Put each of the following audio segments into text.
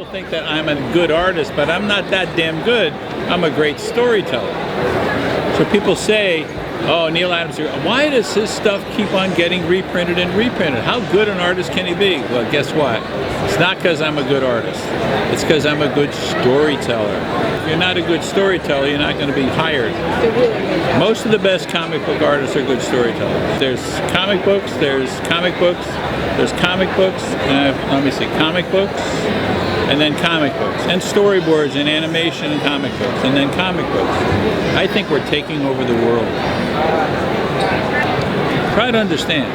People think that I'm a good artist, but I'm not that damn good. I'm a great storyteller. So people say, oh, Neal Adams, why does his stuff keep on getting reprinted and reprinted? How good an artist can he be? Well, guess what? It's not because I'm a good artist. It's because I'm a good storyteller. If you're not a good storyteller, you're not going to be hired. Most of the best comic book artists are good storytellers. There's comic books, there's comic books, there's comic books, let me see, comic books, and then comic books, and storyboards and animation and comic books, and then comic books. I think we're taking over the world. Try to understand.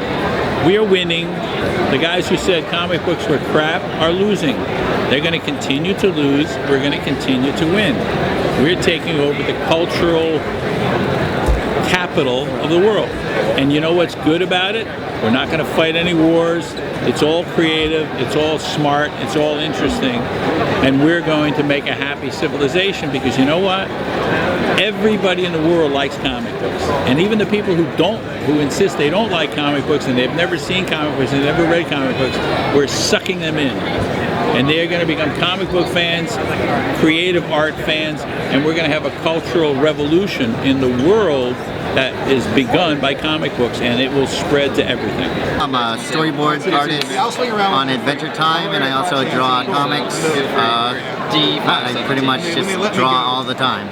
We are winning. The guys who said comic books were crap are losing. They're going to continue to lose. We're going to continue to win. We're taking over the cultural capital of the world. And you know what's good about it? We're not going to fight any wars. It's all creative, it's all smart, it's all interesting, and we're going to make a happy civilization, because you know what? Everybody in the world likes comic books. And even the people who insist they don't like comic books and they've never seen comic books and they've never read comic books, we're sucking them in. And they're going to become comic book fans, creative art fans, and we're going to have a cultural revolution in the world that is begun by comic books, and it will spread to everything. I'm a storyboard artist on Adventure Time, and I also draw comics. I pretty much just draw all the time.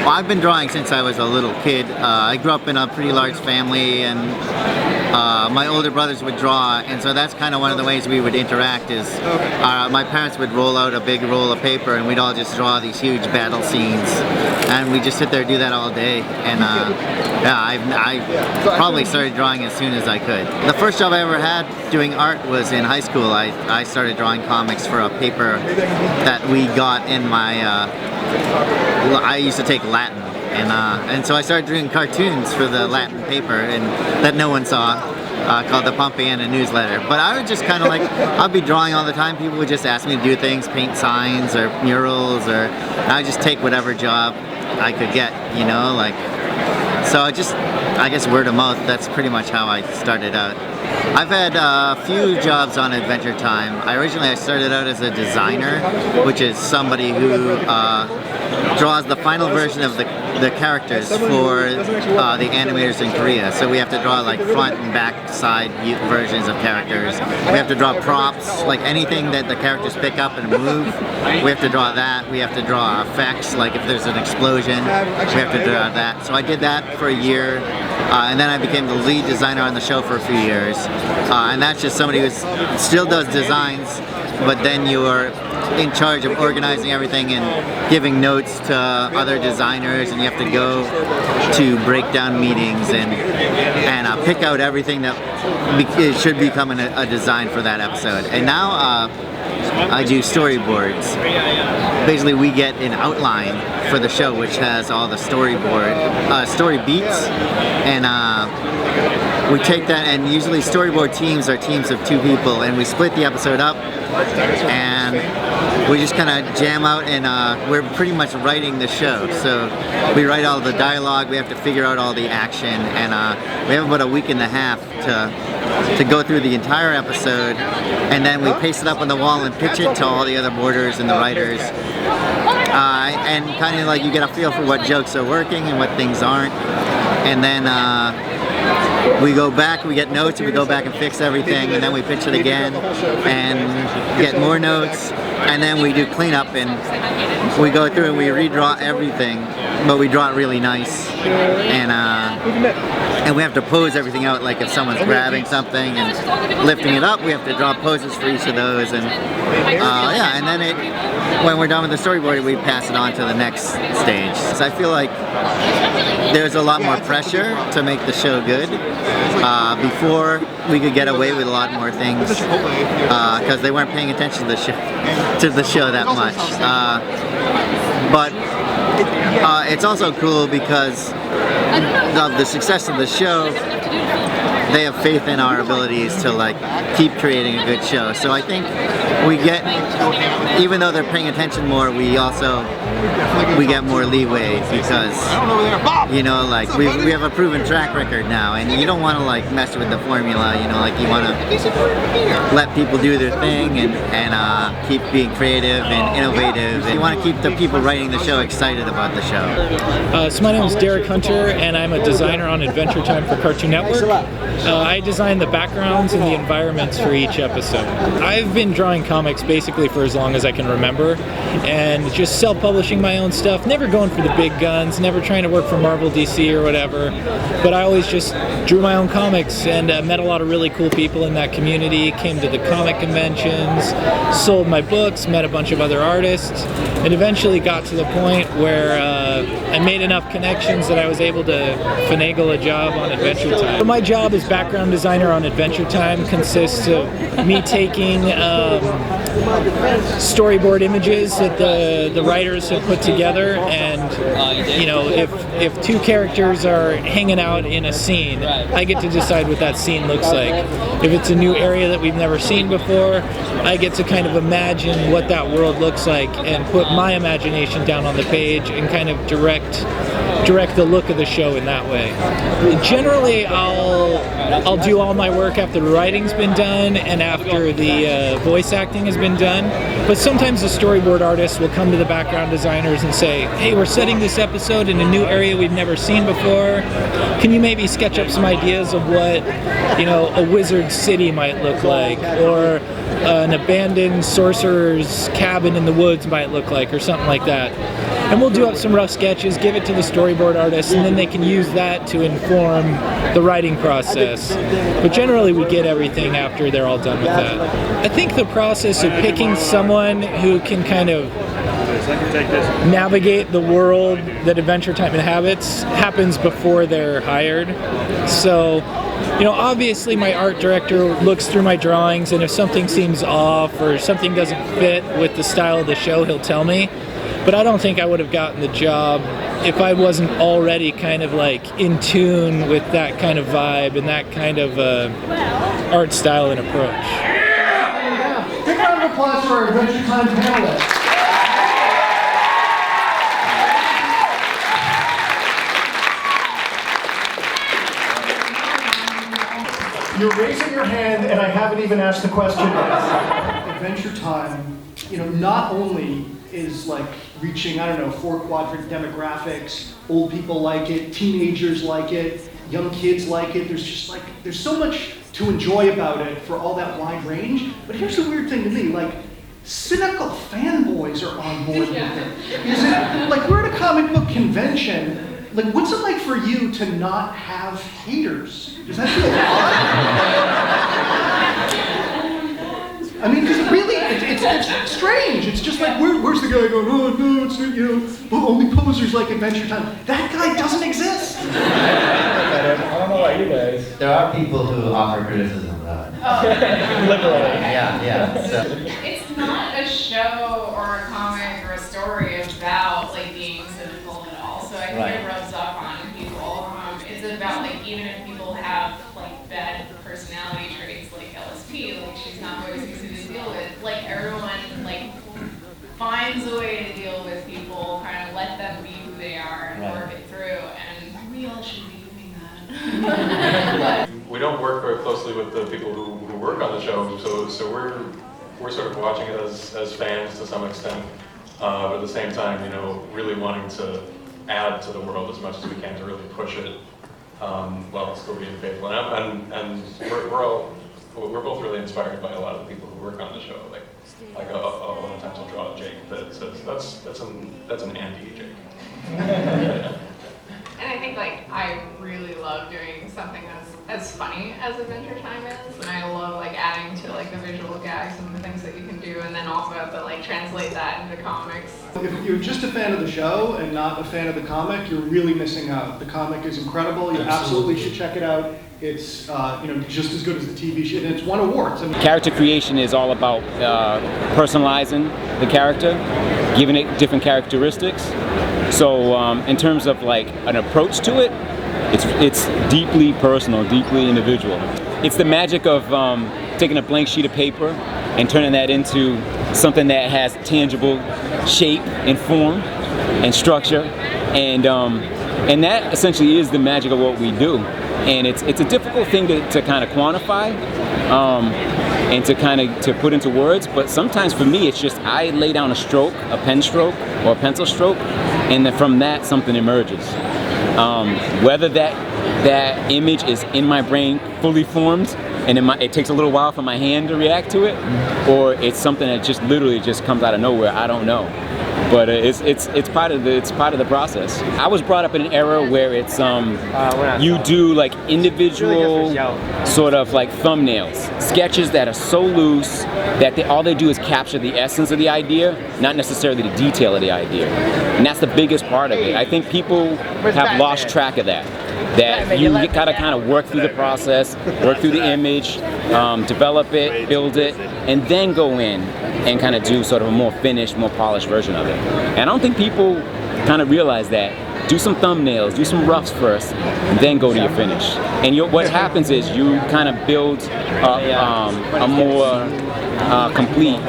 Well, I've been drawing since I was a little kid. I grew up in a pretty large family, and my older brothers would draw, and so that's kind of one of the ways we would interact is my parents would roll out a big roll of paper and we'd all just draw these huge battle scenes, and we'd just sit there and do that all day. And yeah, I probably started drawing as soon as I could. The first job I ever had doing art was in high school. I started drawing comics for a paper that we got in my, I used to take Latin. And so I started doing cartoons for the Latin paper, and that no one saw, called the Pompeiana Newsletter. But I would just kind of like, I'd be drawing all the time. People would just ask me to do things, paint signs or murals, or I'd just take whatever job I could get, you know, like. So I guess word of mouth, that's pretty much how I started out. I've had a few jobs on Adventure Time. I started out as a designer, which is somebody who draws the final version of the characters for the animators in Korea. So we have to draw like front and back side versions of characters. We have to draw props, like anything that the characters pick up and move. We have to draw that. We have to draw effects, like if there's an explosion, we have to draw that. So I did that for a year. And then I became the lead designer on the show for a few years. And that's just somebody who still does designs, but then you're in charge of organizing everything and giving notes to other designers, and you have to go to breakdown meetings and pick out everything that it should become a design for that episode. And now I do storyboards. Basically, we get an outline for the show, which has all the story beats, and we take that, and usually storyboard teams are teams of 2 people, and we split the episode up, and we just kind of jam out, and we're pretty much writing the show. So we write all the dialogue, we have to figure out all the action, and we have about a week and a half to go through the entire episode, and then we paste it up on the wall and pitch it to all the other boarders and the writers. And kind of like you get a feel for what jokes are working and what things aren't. And then we go back, we get notes, and we go back and fix everything, and then we pitch it again and get more notes, and then we do cleanup, and we go through and we redraw everything, but we draw it really nice, and we have to pose everything out, like if someone's grabbing something and lifting it up, we have to draw poses for each of those, and yeah, and then when we're done with the storyboard, we pass it on to the next stage. So I feel like there's a lot more pressure to make the show good. Before, we could get away with a lot more things because they weren't paying attention to the show that much. But it's also cool because of the success of the show. they have faith in our abilities to like keep creating a good show. So I think we get, even though they're paying attention more, we get more leeway because, you know, like we have a proven track record now, and you don't want to like mess with the formula, you know, like you want to let people do their thing and keep being creative and innovative. And you want to keep the people writing the show excited about the show. So my name is Derek Hunter, and I'm a designer on Adventure Time for Cartoon Network. I design the backgrounds and the environments for each episode. I've been drawing comics basically for as long as I can remember, and just self-publishing my own stuff, never going for the big guns, never trying to work for Marvel, DC, or whatever, but I always just drew my own comics and met a lot of really cool people in that community, came to the comic conventions, sold my books, met a bunch of other artists, and eventually got to the point where I made enough connections that I was able to finagle a job on Adventure Time. So my job as background designer on Adventure Time consists of me taking storyboard images that the writers have put together, and you know, if two characters are hanging out in a scene, I get to decide what that scene looks like. If it's a new area that we've never seen before, I get to kind of imagine what that world looks like and put my imagination down on the page and kind of direct the look of the show in that way. Generally, I'll do all my work after the writing's been done and after the voice acting has been done, but sometimes the storyboard artists will come to the background designers and say, hey, we're setting this episode in a new area we've never seen before. Can you maybe sketch up some ideas of what, you know, a wizard city might look like, or an abandoned sorcerer's cabin in the woods might look like, or something like that. And we'll do up some rough sketches, give it to the storyboard artists, and then they can use that to inform the writing process. But generally we get everything after they're all done with that. I think the process of picking someone who can kind of navigate the world that Adventure Time inhabits happens before they're hired. So, you know, obviously my art director looks through my drawings, and if something seems off or something doesn't fit with the style of the show, he'll tell me. But I don't think I would have gotten the job if I wasn't already kind of like in tune with that kind of vibe and that kind of art style and approach. Yeah. Big round of applause for our Adventure Time panelists. You're raising your hand, and I haven't even asked the question yet. Adventure Time, you know, not only is like reaching, I don't know, 4-quadrant demographics, old people like it, teenagers like it, young kids like it. There's just like, there's so much to enjoy about it for all that wide range. But here's the weird thing to me, like, cynical fanboys are on board with it. Is it, like, we're at a comic book convention. Like, what's it like for you to not have haters? Does that feel odd? I mean, because really, it's strange. It's just like, where's the guy going, oh no, it's, you know, only posers like Adventure Time. That guy doesn't exist. I don't know about you guys. There are people who offer criticism though. Literally. Yeah. So. It's not a show or a comic or a story about like being cynical at all. So I think it rubs off on people. It's about like, even if people have like bad personality traits like LSP, like she's not always easy to deal with. Like everyone like finds a way to deal with people, kind of let them be who they are and work it through. And we all should be doing that. We don't work very closely with the people who work on the show, so we're sort of watching it as fans to some extent, but at the same time, you know, really wanting to add to the world as much as we can to really push it while still being faithful. And we're both really inspired by a lot of the people who work on the show. Like a lot of times I'll draw a Jake that says that's an anti-Jake. And I think like I really love doing something as funny as Adventure Time is, and I love like adding to like the visual gags and the things that you can do, and then also have to like translate that into comics. If you're just a fan of the show and not a fan of the comic, you're really missing out. The comic is incredible. You absolutely should check it out. It's just as good as the TV show, and it's won awards. I mean, character creation is all about personalizing the character, giving it different characteristics. So in terms of like an approach to it, It's deeply personal, deeply individual. It's the magic of taking a blank sheet of paper and turning that into something that has tangible shape and form and structure, and that essentially is the magic of what we do. And it's a difficult thing to kind of quantify and to put into words, but sometimes for me it's just I lay down a stroke, a pen stroke or a pencil stroke, and then from that something emerges. Whether that image is in my brain fully formed and it takes a little while for my hand to react to it, or it's something that just literally just comes out of nowhere, I don't know. But it's part of the process. I was brought up in an era where it's you do like individual sort of like thumbnails, sketches that are so loose that all they do is capture the essence of the idea, not necessarily the detail of the idea. And that's the biggest part of it. I think people have lost track of that. That you gotta kind of work through the process, work through the image, develop it, build it, and then go in and kind of do sort of a more finished, more polished version of it. And I don't think people kind of realize that. Do some thumbnails, do some roughs first, and then go to your finish. And what happens is you kind of build a more complete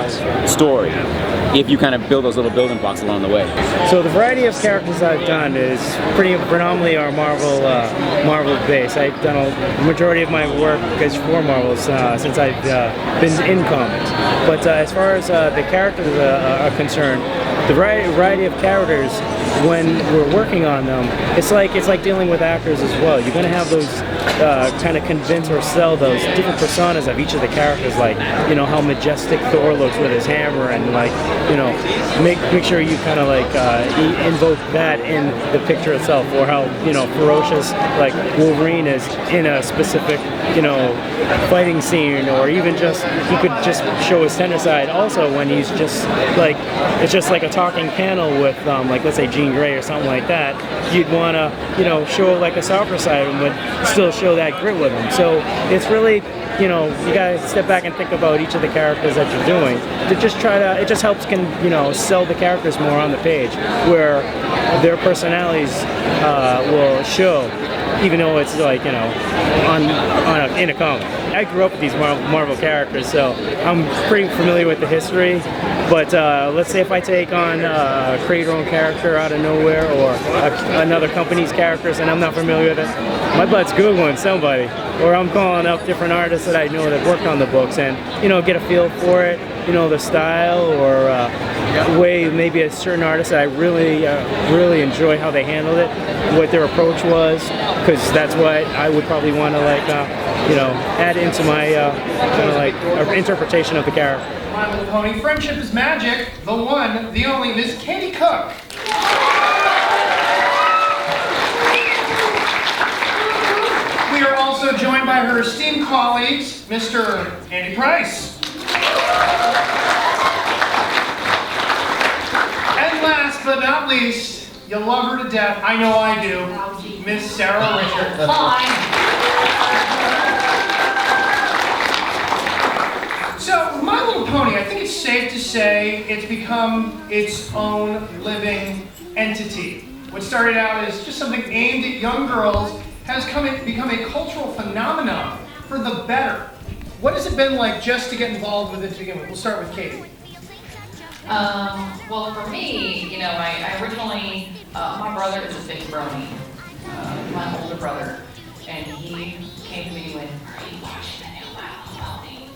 story if you kind of build those little building blocks along the way. So the variety of characters I've done is pretty predominantly are Marvel based. I've done a majority of my work is for Marvel since I've been in comics. But as far as the characters are concerned, the variety of characters, when we're working on them, it's like dealing with actors as well. You're going to have those kind of convince or sell those different personas of each of the characters, like, you know, how majestic Thor looks with his hammer, and like, you know, make sure you kind of like invoke that in the picture itself, or how, you know, ferocious like Wolverine is in a specific, you know, fighting scene, or even just he could just show his tender side also when he's just like, it's just like a talking panel with like, let's say Jean Grey or something like that. You'd want to, you know, show like a softer side of him, but still show that grit with him. So it's really, you know, you gotta step back and think about each of the characters that you're doing to just try to, it just helps you know, sell the characters more on the page, where their personalities will show, even though it's like, you know, in a comic. I grew up with these Marvel characters, so I'm pretty familiar with the history. But let's say if I take on create your own character out of nowhere, or another company's characters, and I'm not familiar with it, my butt's Googling somebody, or I'm calling up different artists that I know that worked on the books, and, you know, get a feel for it, you know, the style, or way maybe a certain artist that I really enjoy how they handled it, what their approach was, because that's what I would probably want to like, you know, add into my kind of like interpretation of the character. My Little Pony, friendship is magic. The one, the only, Miss Katie Cook. We are also joined by her esteemed colleagues, Mr. Andy Price. And last but not least, you love her to death, I know I do, Miss Sarah Richard. So, My Little Pony, I think it's safe to say it's become its own living entity. What started out as just something aimed at young girls has become a cultural phenomenon for the better. What has it been like just to get involved with it to begin with? We'll start with Katie. Well, for me, you know, I originally, my brother is a big brony, my older brother, and he came to me and went, "Are you watching the new My Little Pony?"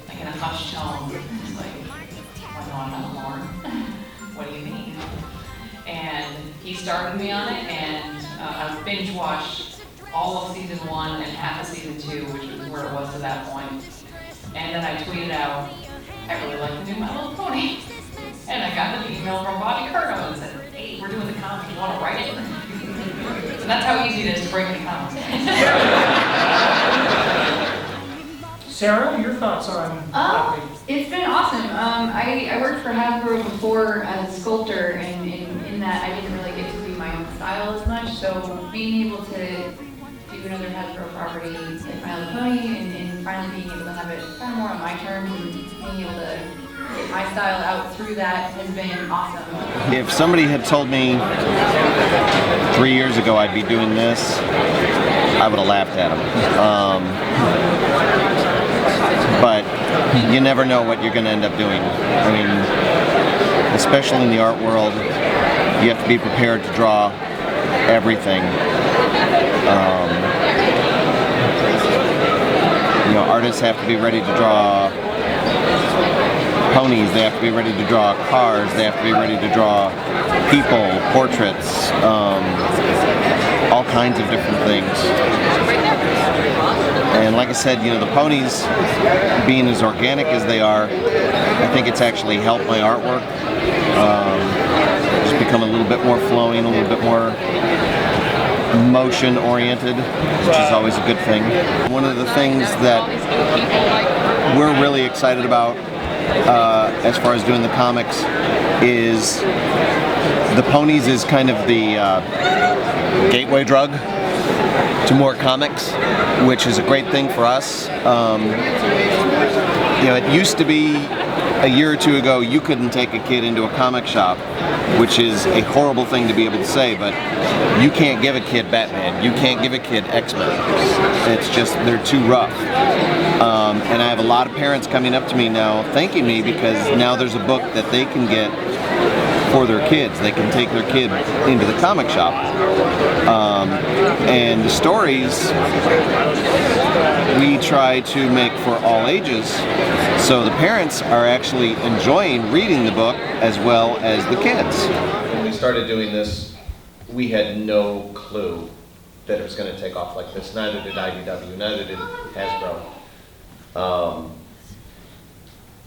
Like in a hushed tone, like, "Well, no, I'm not Lauren." "What do you mean?" And he started me on it, and I binge watched all of season 1 and half of season 2, which was where it was to that point. And then I tweeted out, "I really like the new My Little Pony." And I got an email from Bobby Curto and said, "Hey, we're doing the comic, you want to write it?" So that's how easy it is to break the comics. Sarah, your thoughts on It's been awesome. I worked for Hasbro before as a sculptor, and in that I didn't really get to do my own style as much, so being able to do another Hasbro property like My Little Pony, and finally being able to have it kind of more on my terms, and being able to get my style out through that has been awesome. If somebody had told me 3 years ago I'd be doing this, I would have laughed at them. But you never know what you're going to end up doing. I mean, especially in the art world, you have to be prepared to draw everything. You know, artists have to be ready to draw ponies, they have to be ready to draw cars, they have to be ready to draw people, portraits, all kinds of different things. And like I said, you know, the ponies, being as organic as they are, I think it's actually helped my artwork. Just become a little bit more flowing, a little bit more motion oriented, which is always a good thing. One of the things that we're really excited about as far as doing the comics is the ponies is kind of the gateway drug to more comics, which is a great thing for us. You know, it used to be a year or two ago you couldn't take a kid into a comic shop, which is a horrible thing to be able to say, but you can't give a kid Batman, you can't give a kid X-Men. It's just, they're too rough. And I have a lot of parents coming up to me now thanking me because now there's a book that they can get for their kids. They can take their kid into the comic shop. And the stories we try to make for all ages, so the parents are actually enjoying reading the book as well as the kids. When we started doing this, we had no clue that it was going to take off like this. Neither did IDW, neither did Hasbro.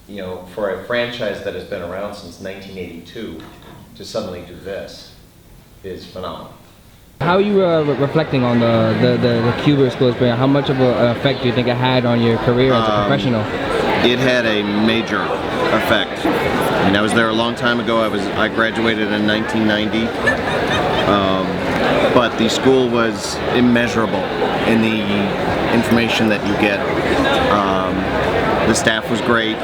You know, for a franchise that has been around since 1982 to suddenly do this is phenomenal. How are you reflecting on the Kubert School experience? How much of an effect do you think it had on your career as a professional? It had a major effect. I mean, I was there a long time ago. I graduated in 1990. But the school was immeasurable in the information that you get. The staff was great.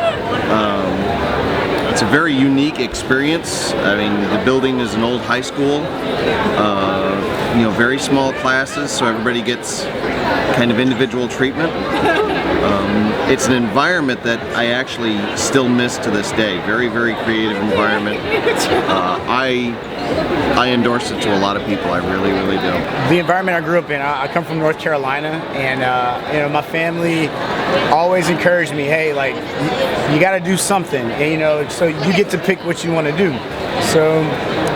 It's a very unique experience. I mean, the building is an old high school. You know, very small classes, so everybody gets kind of individual treatment. It's an environment that I actually still miss to this day. Very, very creative environment. I endorse it to a lot of people. I really, really do. The environment I grew up in, I come from North Carolina, and you know, my family always encouraged me, hey, like, you got to do something, and, you know, so you get to pick what you want to do. So,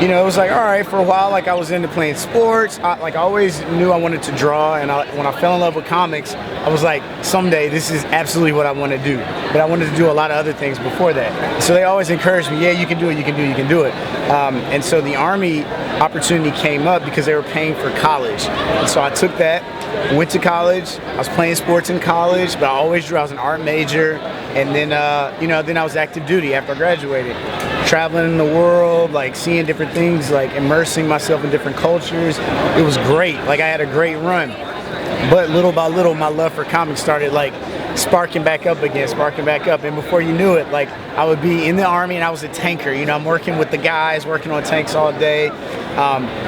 you know, it was like, all right, for a while, like, I was into playing sports. I always knew I wanted to draw, and when I fell in love with comics, I was like, someday this is absolutely what I want to do. But I wanted to do a lot of other things before that. So they always encouraged me, yeah, you can do it, you can do it, you can do it. And so the Army opportunity came up because they were paying for college. And so I took that, went to college. I was playing sports in college, but I always drew. I was an art major. And then, you know, then I was active duty after I graduated. Traveling in the world, like seeing different things, like immersing myself in different cultures. It was great. Like, I had a great run. But little by little, my love for comics started like sparking back up again, sparking back up. And before you knew it, like, I would be in the Army and I was a tanker. You know, I'm working with the guys, working on tanks all day.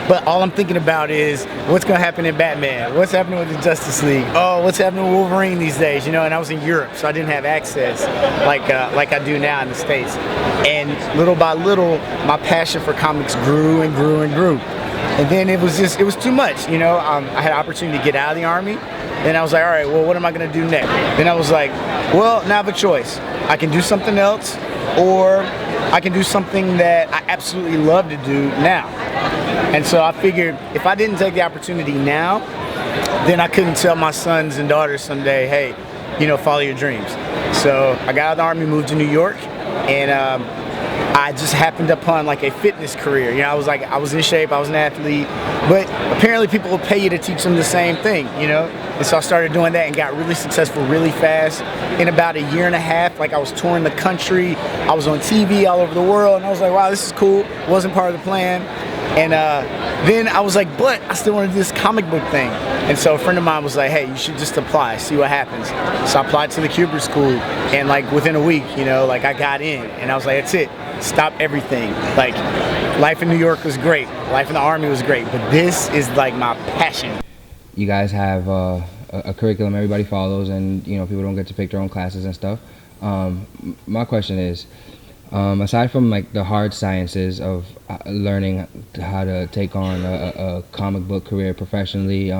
But all I'm thinking about is what's going to happen in Batman? What's happening with the Justice League? Oh, what's happening with Wolverine these days? You know, and I was in Europe, so I didn't have access like I do now in the States. And little by little, my passion for comics grew and grew and grew. And then it was too much, you know. I had an opportunity to get out of the Army. Then I was like, all right, well, what am I going to do next? Then I was like, well, now I have a choice. I can do something else, or I can do something that I absolutely love to do now. And so I figured if I didn't take the opportunity now, then I couldn't tell my sons and daughters someday, hey, you know, follow your dreams. So I got out of the Army, moved to New York, and I just happened upon like a fitness career. You know, I was in shape, I was an athlete, but apparently people will pay you to teach them the same thing, you know? And so I started doing that and got really successful really fast. In about a year and a half, like, I was touring the country, I was on TV all over the world, and I was like, wow, this is cool. Wasn't part of the plan. And then I was like, but I still want to do this comic book thing. And so a friend of mine was like, hey, you should just apply, see what happens. So I applied to the Kubert School, and like within a week, you know, like I got in, and I was like, that's it, stop everything. Like, life in New York was great, life in the Army was great, but this is like my passion. You guys have a curriculum everybody follows, and you know, people don't get to pick their own classes and stuff. My question is, aside from like the hard sciences of learning how to take on a comic book career professionally,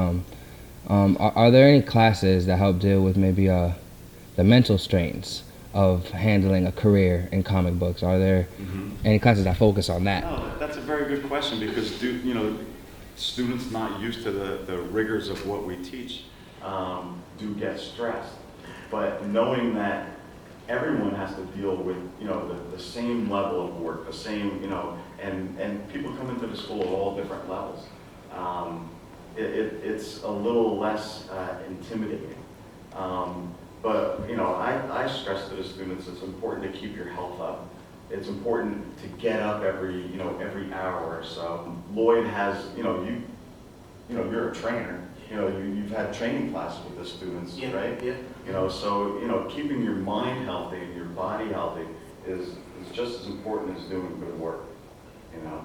are there any classes that help deal with maybe the mental strains of handling a career in comic books? Are there any classes that focus on that? No, that's a very good question, because you know, students not used to the rigors of what we teach do get stressed. But knowing that everyone has to deal with, you know, the same level of work, the same, you know, and people come into the school at all different levels. It's a little less intimidating. But, you know, I stress to the students it's important to keep your health up. It's important to get up every hour or so. Lloyd has, you're a trainer. You know, you've had training classes with the students, right? Yeah. You know, so, you know, keeping your mind healthy and your body healthy is just as important as doing good work, you know.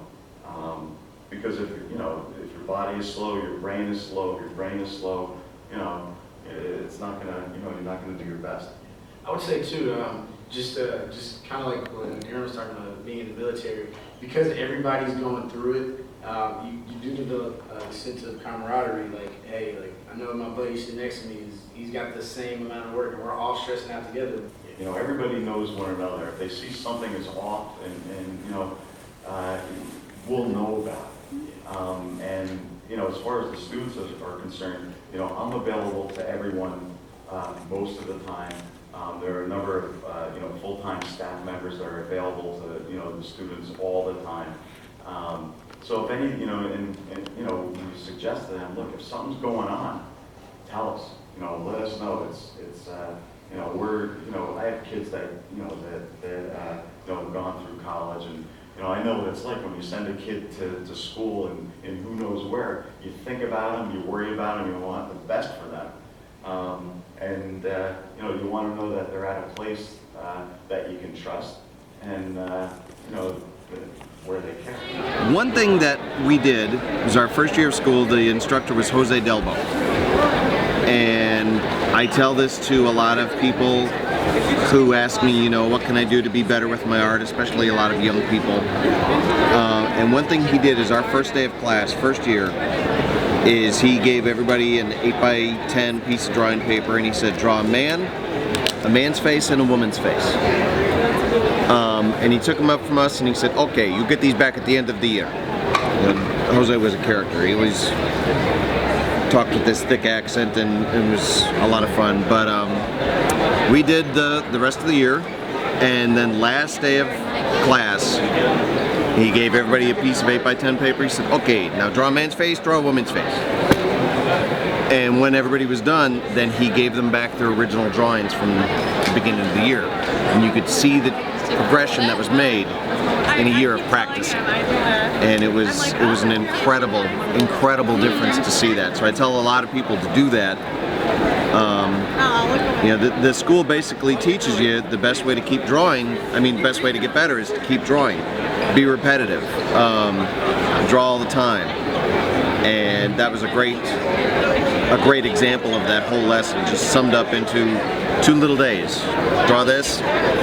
Because if your body is slow, your brain is slow, if your brain is slow, you know, it's not gonna, you're not gonna do your best. I would say too, just kind of like what Aaron was talking about, being in the military, because everybody's going through it, you do develop a sense of camaraderie. Like, hey, like I know my buddy sitting next to me he's got the same amount of work, and we're all stressing out together. You know, everybody knows one another. If they see something is off, and you know, we'll know about it. And you know, as far as the students are concerned, you know, I'm available to everyone most of the time. There are a number of full-time staff members that are available to the students all the time. So if any, we suggest to them, look, if something's going on, tell us. You know, let us know. I have kids that have gone through college, and I know what it's like when you send a kid to school and who knows where. You think about them, you worry about them, you want the best for them. You want to know that they're at a place that you can trust, and where they care. One thing that we did was our first year of school, the instructor was Jose Delbo. And I tell this to a lot of people who ask me, what can I do to be better with my art, especially a lot of young people. And one thing he did is our first day of class, first year, is he gave everybody an 8x10 piece of drawing paper, and he said, draw a man's face, and a woman's face. And he took them up from us, and he said, okay, you get these back at the end of the year. Jose was a character. He always talked with this thick accent, and it was a lot of fun. But we did the rest of the year, and then last day of class, he gave everybody a piece of 8x10 paper. He said, okay, now draw a man's face, draw a woman's face. And when everybody was done, then he gave them back their original drawings from the beginning of the year. And you could see the progression that was made in a year of practicing. And it was an incredible difference to see that. So I tell a lot of people to do that. The school basically teaches you the best way to keep drawing. The best way to get better is to keep drawing. Be repetitive. Draw all the time. And that was a great example of that whole lesson, just summed up into 2 little days. Draw this,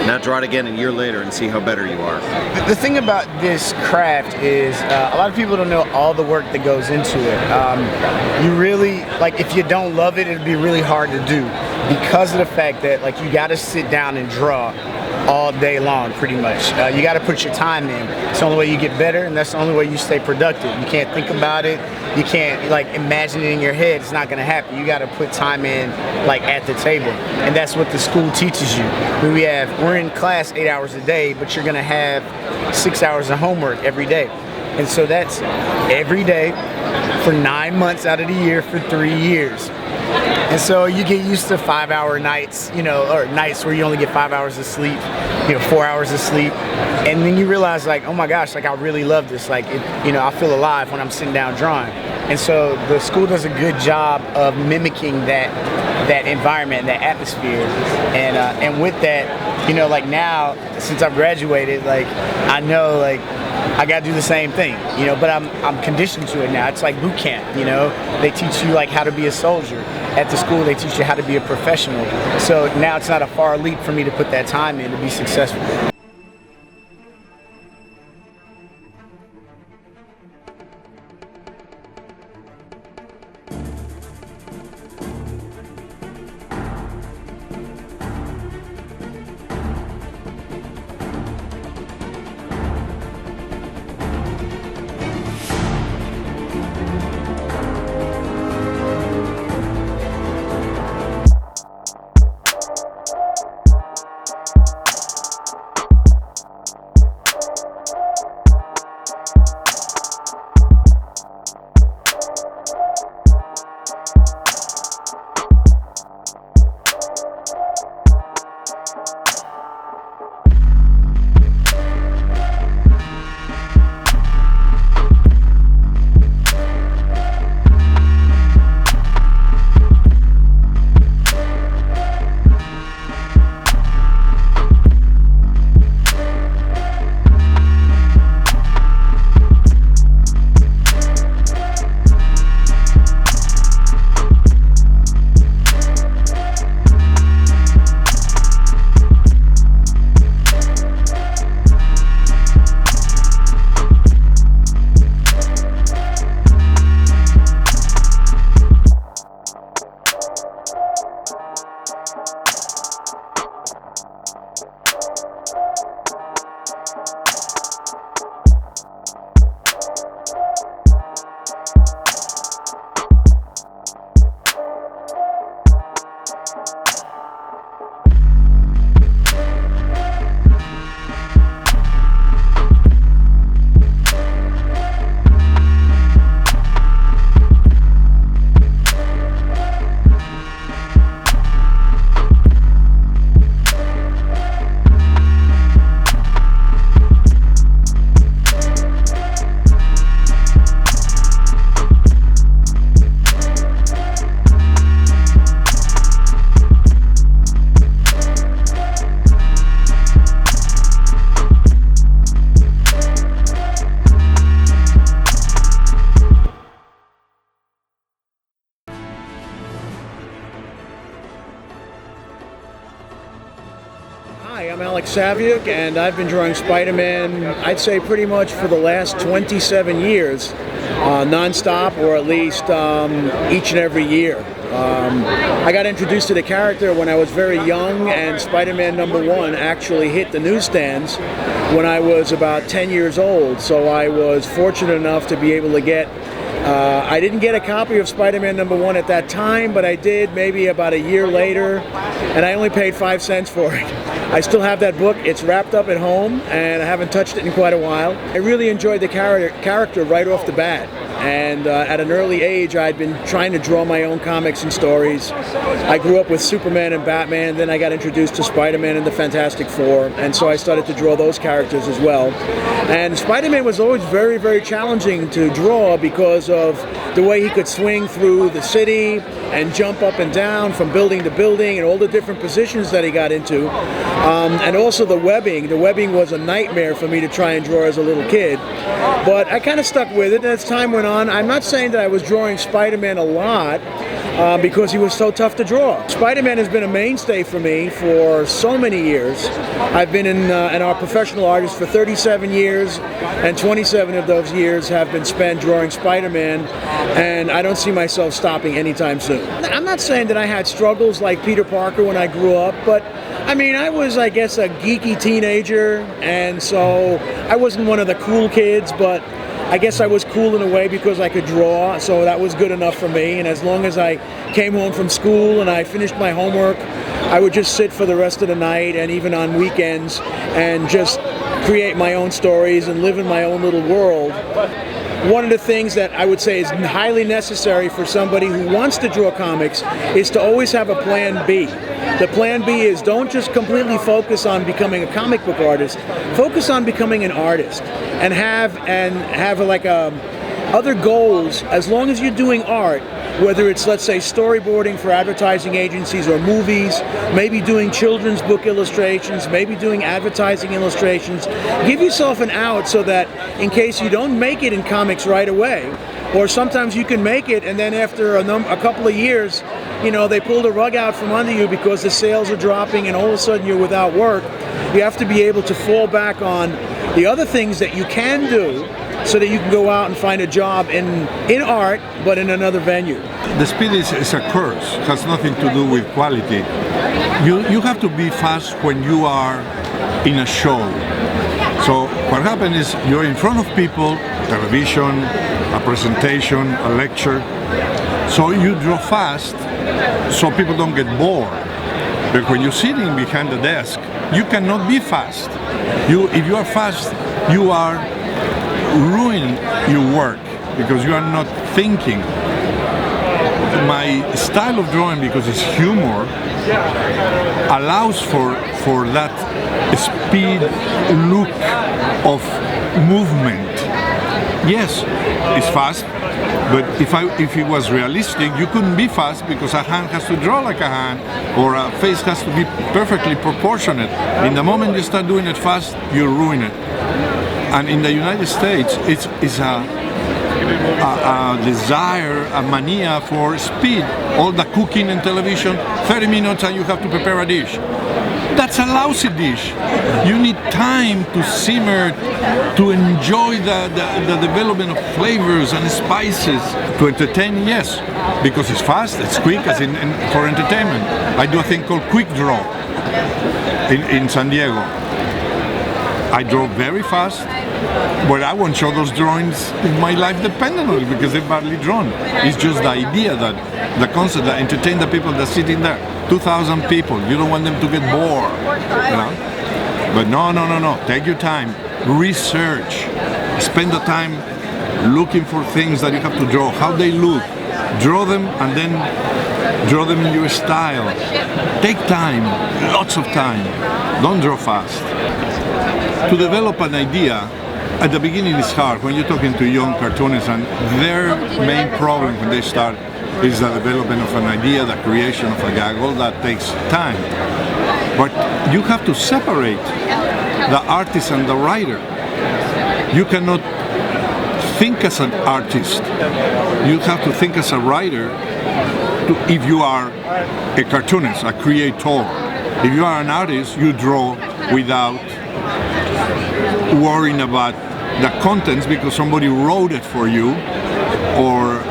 now draw it again a year later and see how better you are. The thing about this craft is a lot of people don't know all the work that goes into it. You really, if you don't love it, it'd be really hard to do because of the fact that you got to sit down and draw all day long, pretty much. You got to put your time in. It's the only way you get better, and that's the only way you stay productive. You can't think about it. You can't imagine it in your head. It's not going to happen. You got to put time in at the table, and that's what the school teaches you. We're in class 8 hours a day, but you're going to have 6 hours of homework every day, and so that's every day for 9 months out of the year for 3 years. And so you get used to 5-hour nights, or nights where you only get 5 hours of sleep, 4 hours of sleep. And then you realize oh my gosh, I really love this. I feel alive when I'm sitting down drawing. And so the school does a good job of mimicking that environment, that atmosphere. And with that, you know, like now, since I've graduated, like I know like I gotta do the same thing, you know, but I'm conditioned to it now. It's like boot camp, you know. They teach you like how to be a soldier. At the school, they teach you how to be a professional. So now it's not a far leap for me to put that time in to be successful. Hi, I'm Alex Saviuk, and I've been drawing Spider-Man, I'd say pretty much for the last 27 years, non-stop, or at least each and every year. I got introduced to the character when I was very young, and Spider-Man #1 actually hit the newsstands when I was about 10 years old, so I was fortunate enough to be able to get I didn't get a copy of Spider-Man #1 at that time, but I did maybe about a year later, and I only paid 5 cents for it. I still have that book. It's wrapped up at home, and I haven't touched it in quite a while. I really enjoyed the character right off the bat. And at an early age, I'd been trying to draw my own comics and stories. I grew up with Superman and Batman, then I got introduced to Spider-Man and the Fantastic Four, and so I started to draw those characters as well. And Spider-Man was always very, very challenging to draw because of the way he could swing through the city and jump up and down from building to building and all the different positions that he got into. And also the webbing. The webbing was a nightmare for me to try and draw as a little kid. But I kind of stuck with it as time went on. I'm not saying that I was drawing Spider-Man a lot because he was so tough to draw. Spider-Man has been a mainstay for me for so many years. I've been an art professional artist for 37 years, and 27 of those years have been spent drawing Spider-Man, and I don't see myself stopping anytime soon. I'm not saying that I had struggles like Peter Parker when I grew up, but I mean, I was, I guess, a geeky teenager, and so I wasn't one of the cool kids, but I guess I was cool in a way because I could draw, so that was good enough for me. And as long as I came home from school and I finished my homework, I would just sit for the rest of the night and even on weekends and just create my own stories and live in my own little world. One of the things that I would say is highly necessary for somebody who wants to draw comics is to always have a plan B. The plan B is don't just completely focus on becoming a comic book artist, focus on becoming an artist and have like other goals, as long as you're doing art, whether it's, let's say, storyboarding for advertising agencies or movies, maybe doing children's book illustrations, maybe doing advertising illustrations, give yourself an out so that in case you don't make it in comics right away, or sometimes you can make it and then after a couple of years, you know, they pull the rug out from under you because the sales are dropping and all of a sudden you're without work. You have to be able to fall back on the other things that you can do so that you can go out and find a job in art, but in another venue. The speed is a curse, has nothing to do with quality. You have to be fast when you are in a show. So what happens is you're in front of people, television, a presentation, a lecture. So you draw fast so people don't get bored. But when you're sitting behind the desk, you cannot be fast. If you are fast, you are ruining your work because you are not thinking. My style of drawing, because it's humor, allows for that speed look of movement. Yes, it's fast, but if it was realistic, you couldn't be fast because a hand has to draw like a hand, or a face has to be perfectly proportionate. In the moment you start doing it fast, you ruin it. And in the United States, it's a desire, a mania for speed. All the cooking and television, 30 minutes and you have to prepare a dish. That's a lousy dish. You need time to simmer, to enjoy the development of flavors and spices. To entertain, yes, because it's fast, it's quick, as in for entertainment. I do a thing called Quick Draw in San Diego. I draw very fast, but I won't show those drawings if my life depended on it because they're badly drawn. It's just the idea, that the concept, that entertain the people that sit in there. 2,000 people, you don't want them to get bored, you know? But no, take your time, research, spend the time looking for things that you have to draw, how they look, draw them and then draw them in your style. Take time, lots of time, don't draw fast. To develop an idea, at the beginning it's hard when you're talking to young cartoonists, and their main problem when they start is the development of an idea, the creation of a gag. All that takes time. But you have to separate the artist and the writer. You cannot think as an artist. You have to think as a writer if you are a cartoonist, a creator. If you are an artist, you draw without worrying about the contents because somebody wrote it for you, or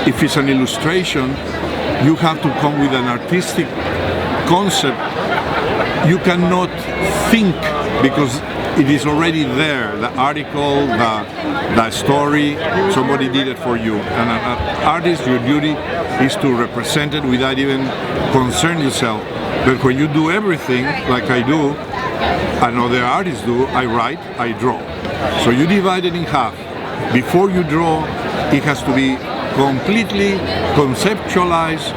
if it's an illustration, you have to come with an artistic concept. You cannot think because it is already there. The article, the story, somebody did it for you. And an artist, your duty is to represent it without even concern yourself. But when you do everything, like I do, and other artists do, I write, I draw. So you divide it in half. Before you draw, it has to be completely conceptualized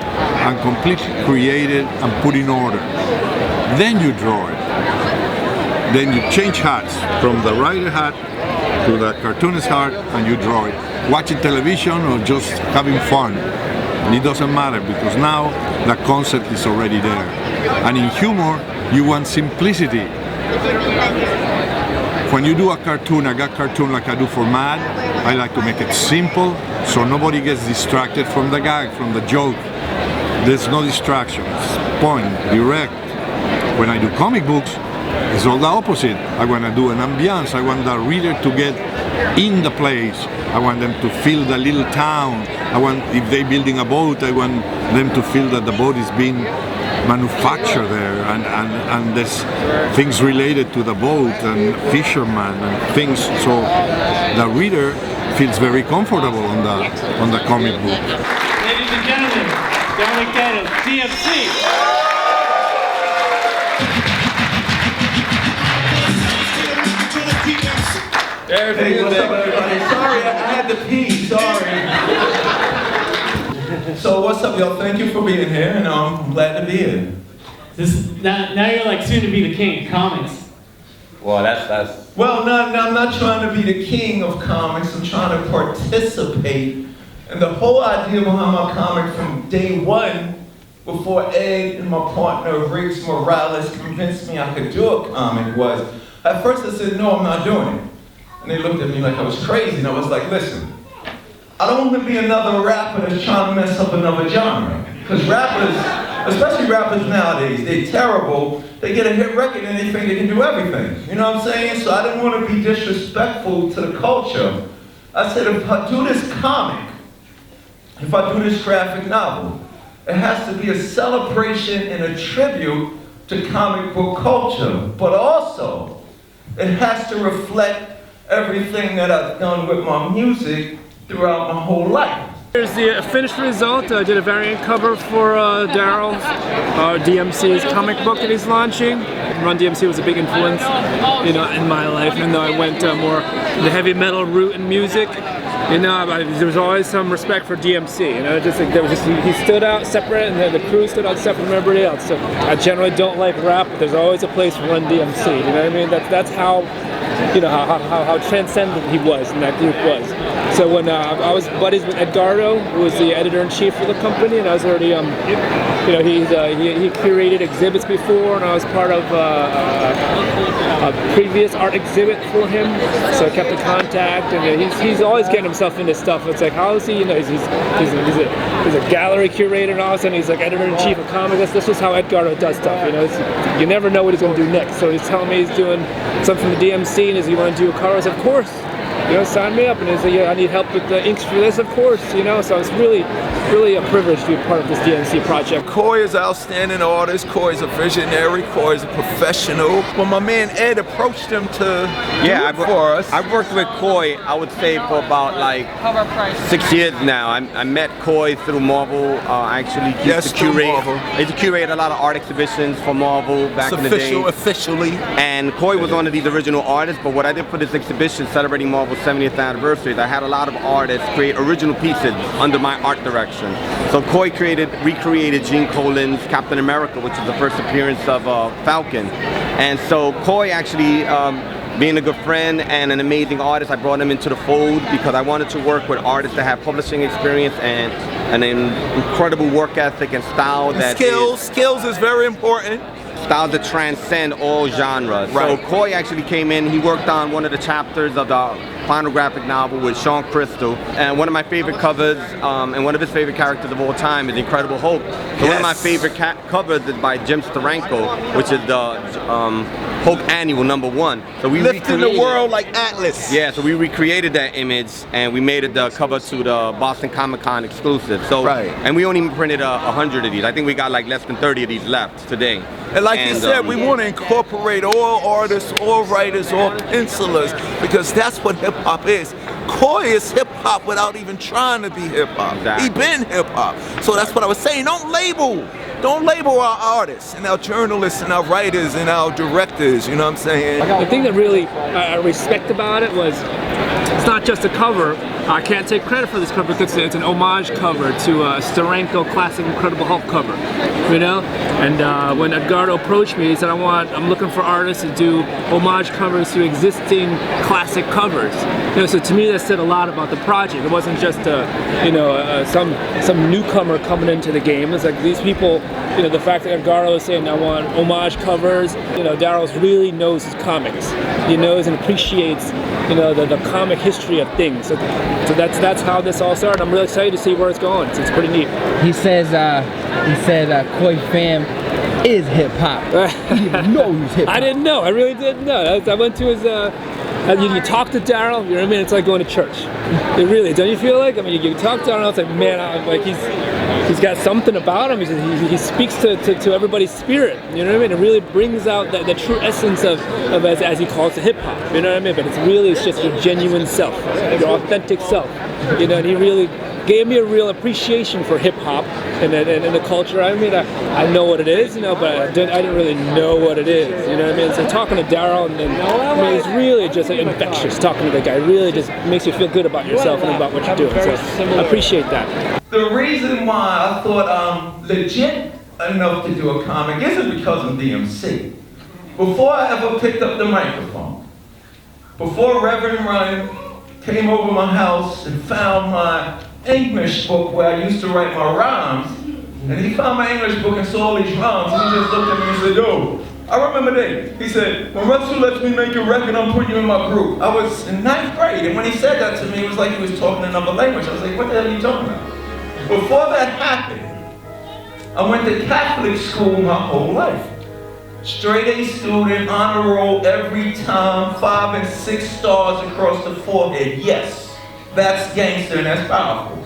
and completely created and put in order. Then you draw it. Then you change hats from the writer hat to the cartoonist hat and you draw it. Watching television or just having fun. And it doesn't matter because now the concept is already there. And in humor, you want simplicity. When you do a cartoon, a gag cartoon like I do for Mad, I like to make it simple so nobody gets distracted from the gag, from the joke. There's no distractions. Point, direct. When I do comic books, it's all the opposite. I want to do an ambiance. I want the reader to get in the place. I want them to feel the little town. If they're building a boat, I want them to feel that the boat is being manufactured there, and there's things related to the boat and fishermen and things, so the reader feels very comfortable on the comic book. Ladies and gentlemen, Darryl Makes Comics, DMC. Hey, what's up, everybody? Sorry, I had to pee. Sorry. So what's up, y'all? Thank you for being here, and I'm glad to be here. Now you're like soon to be the king of comics. Well, that's. Well, no, I'm not trying to be the king of comics. I'm trying to participate. And the whole idea behind my comic from day one, before Ed and my partner Riggs Morales convinced me I could do a comic, was, at first I said, no, I'm not doing it. And they looked at me like I was crazy, and I was like, listen, I don't want to be another rapper that's trying to mess up another genre. Because rappers, especially rappers nowadays, they're terrible. They get a hit record and they think they can do everything. You know what I'm saying? So I didn't want to be disrespectful to the culture. I said, if I do this comic, if I do this graphic novel, it has to be a celebration and a tribute to comic book culture, but also it has to reflect everything that I've done with my music throughout my whole life. Here's the finished result. I did a variant cover for Darryl, DMC's comic book that he's launching. Run DMC was a big influence, you know, in my life, even though I went more the heavy metal route in music. You know, there was always some respect for DMC. You know, just like there was just he stood out separate, and the crew stood out separate from everybody else. So I generally don't like rap, but there's always a place for Run DMC. You know what I mean? That's how, you know, how transcendent he was and that group was. So when I was buddies with Edgardo, who was the editor-in-chief for the company, and I was already, you know, he curated exhibits before, and I was part of a previous art exhibit for him. So I kept in contact, and he's always getting himself into stuff. It's like, how is he? You know, he's a gallery curator, and all of a sudden he's like editor-in-chief of comics. That's just how Edgardo does stuff. You know, you never know what he's going to do next. So he's telling me he's doing something for the DMC, and is he want to do a cover? I said, of course. You know, sign me up. And he said, yeah, I need help with the inks for this, of course. You know, so it's really a privilege to be part of this DMC project. Khoi is an outstanding artist. Khoi is a visionary. Khoi is a professional. When my man Ed approached him to do it for us. I've worked with Khoi, I would say, for about like 6 years now. I met Khoi through Marvel. I actually used to curate. I used to curate a lot of art exhibitions for Marvel back in the day. Officially. And Khoi was one of these original artists, but what I did for this exhibition celebrating Marvel's 70th anniversary is I had a lot of artists create original pieces under my art direction. So Khoi recreated Gene Colan's Captain America, which is the first appearance of Falcon. And so Khoi actually, being a good friend and an amazing artist, I brought him into the fold because I wanted to work with artists that have publishing experience and an incredible work ethic and style that skills is very important. Styles that transcend all genres. Right. So Khoi actually came in, he worked on one of the chapters of the final graphic novel with Sean Crystal, and one of my favorite covers, and one of his favorite characters of all time is Incredible Hulk. So one of my favorite covers is by Jim Steranko, which is the Hulk Annual #1. So we lifting the world like Atlas. Yeah, so we recreated that image and we made it the cover to the Boston Comic Con exclusive. So, and we only printed 100 of these. I think we got like less than 30 of these left today. And like you said, we want to incorporate all artists, all writers, all pencilers, because that's what hip-hop is. Khoi is hip-hop without even trying to be hip-hop. Exactly. He been hip-hop. So that's what I was saying. Don't label our artists and our journalists and our writers and our directors, you know what I'm saying? The thing that really I respect about it was it's not just a cover. I can't take credit for this cover because it's an homage cover to a Steranko classic Incredible Hulk cover, you know? And when Edgardo approached me, he said, I'm looking for artists to do homage covers to existing classic covers. You know, so to me that said a lot about the project. It wasn't just some newcomer coming into the game. It's like these people, you know, the fact that Edgardo is saying I want homage covers, you know, Darryl really knows his comics. He knows and appreciates, you know, the comic history of things. So that's how this all started. I'm really excited to see where it's going. It's pretty neat. He said Khoi Pham is hip hop. You know he's hip hop. I didn't know. I really didn't know. I went to his. You talk to Darryl, you know what I mean? It's like going to church. It really, don't you feel like? I mean, you talk to Darryl, it's like, man, like he's got something about him. He speaks to everybody's spirit. You know what I mean? It really brings out the true essence of as he calls it, hip hop. You know what I mean? But it's just your genuine self, your authentic self. You know, and he really gave me a real appreciation for hip hop and the culture. I mean, I know what it is, you know, but I didn't really know what it is. You know what I mean? So talking to Darryl, and I mean, it's really just infectious. Talking to the guy really just makes you feel good about yourself and about what you're doing. So I appreciate that. The reason why I thought I'm legit enough to do a comic isn't because I'm DMC. before I ever picked up the microphone, before Reverend Ryan came over my house and found my English book where I used to write my rhymes, and he found my English book and saw all these rhymes, and he just looked at me and said, yo, I remember that. He said, when Russell lets me make a record, I'm putting you in my group. I was in 9th grade, and when he said that to me, it was like he was talking another language. I was like, what the hell are you talking about? Before that happened, I went to Catholic school my whole life. Straight A student, honor roll every time, 5 and 6 stars across the forehead. Yes, that's gangster and that's powerful.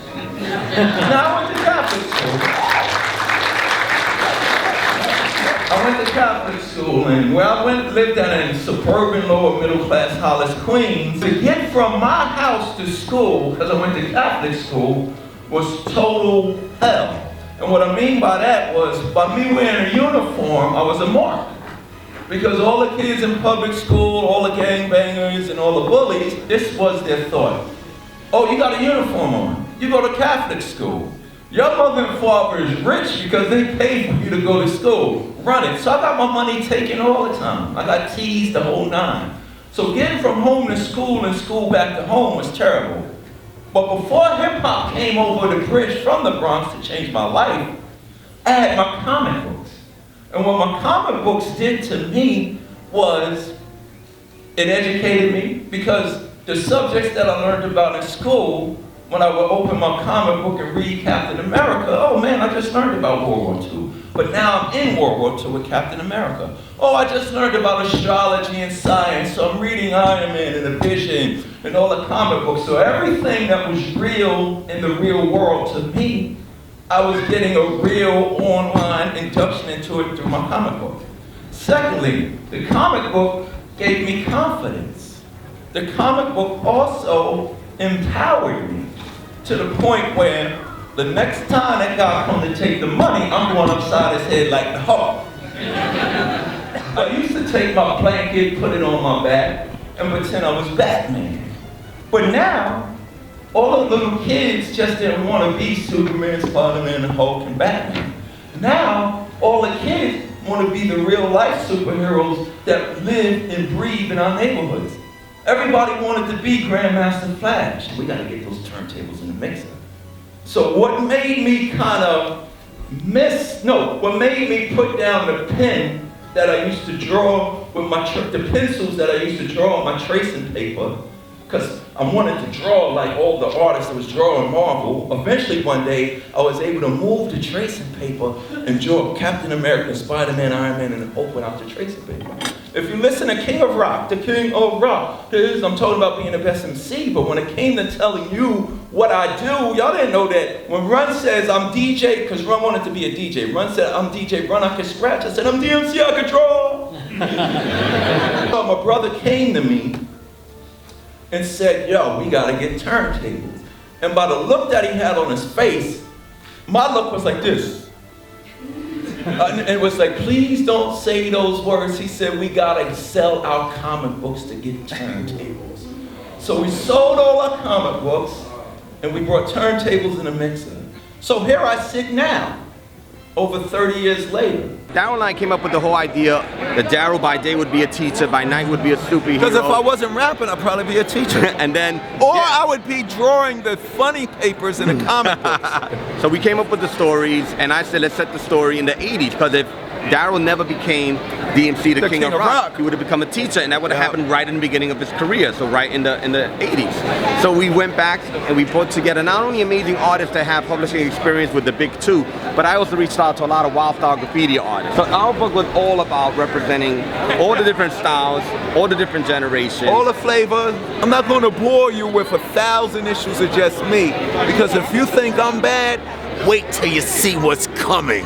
Now I went to Catholic school. I went to Catholic school, and where I lived down in suburban lower middle class Hollis, Queens. To get from my house to school, because I went to Catholic school, was total hell. And what I mean by that was, by me wearing a uniform, I was a mark. Because all the kids in public school, all the gangbangers and all the bullies, this was their thought. Oh, you got a uniform on. You go to Catholic school. Your mother and father is rich because they paid for you to go to school. Run it. So I got my money taken all the time. I got teased the whole 9. So getting from home to school and school back to home was terrible. But before hip-hop came over the bridge from the Bronx to change my life, I had my comic books. And what my comic books did to me was, it educated me, because the subjects that I learned about in school, when I would open my comic book and read Captain America, oh man, I just learned about World War II. But now I'm in World War II with Captain America. Oh, I just learned about astrology and science, so I'm reading Iron Man and The Vision and all the comic books. So everything that was real in the real world to me, I was getting a real online induction into it through my comic book. Secondly, the comic book gave me confidence. The comic book also empowered me to the point where the next time that guy comes to take the money, I'm going upside his head like the Hulk. I used to take my blanket, put it on my back, and pretend I was Batman. But now, all the little kids just didn't want to be Superman, Spider-Man, and Hulk, and Batman. Now, all the kids want to be the real-life superheroes that live and breathe in our neighborhoods. Everybody wanted to be Grandmaster Flash. We got to get those turntables in the mixer. So what made me kind of what made me put down the pen that I used to draw with the pencils that I used to draw on my tracing paper, because I wanted to draw like all the artists that was drawing Marvel. Eventually one day, I was able to move the tracing paper and draw Captain America, Spider-Man, Iron Man, and open out the tracing paper. If you listen to King of Rock, the King of Rock, I'm talking about being the best MC, but when it came to telling you what I do, y'all didn't know that when Run says I'm DJ, because Run wanted to be a DJ. Run said, I'm DJ, Run, I can scratch. I said, I'm DMC, I can draw. So my brother came to me and said, yo, we gotta get turntables. And by the look that he had on his face, my look was like this. And it was like, please don't say those words. He said, we gotta sell our comic books to get turntables. So we sold all our comic books, and we brought turntables in a mixer. So here I sit now, over 30 years later. Darryl and I came up with the whole idea that Darryl by day would be a teacher, by night would be a superhero. Because if I wasn't rapping, I'd probably be a teacher. And then, or I would be drawing the funny papers in the comic books. So we came up with the stories, and I said, let's set the story in the 80s, because if Darryl never became DMC, the King of Rock, he would have become a teacher, and that would have happened right in the beginning of his career, so right in the 80s. So we went back and we put together not only amazing artists that have publishing experience with the big two, but I also reached out to a lot of wild style graffiti artists. So our book was all about representing all the different styles, all the different generations. All the flavors. I'm not going to bore you with 1,000 issues of just me, because if you think I'm bad, wait till you see what's coming.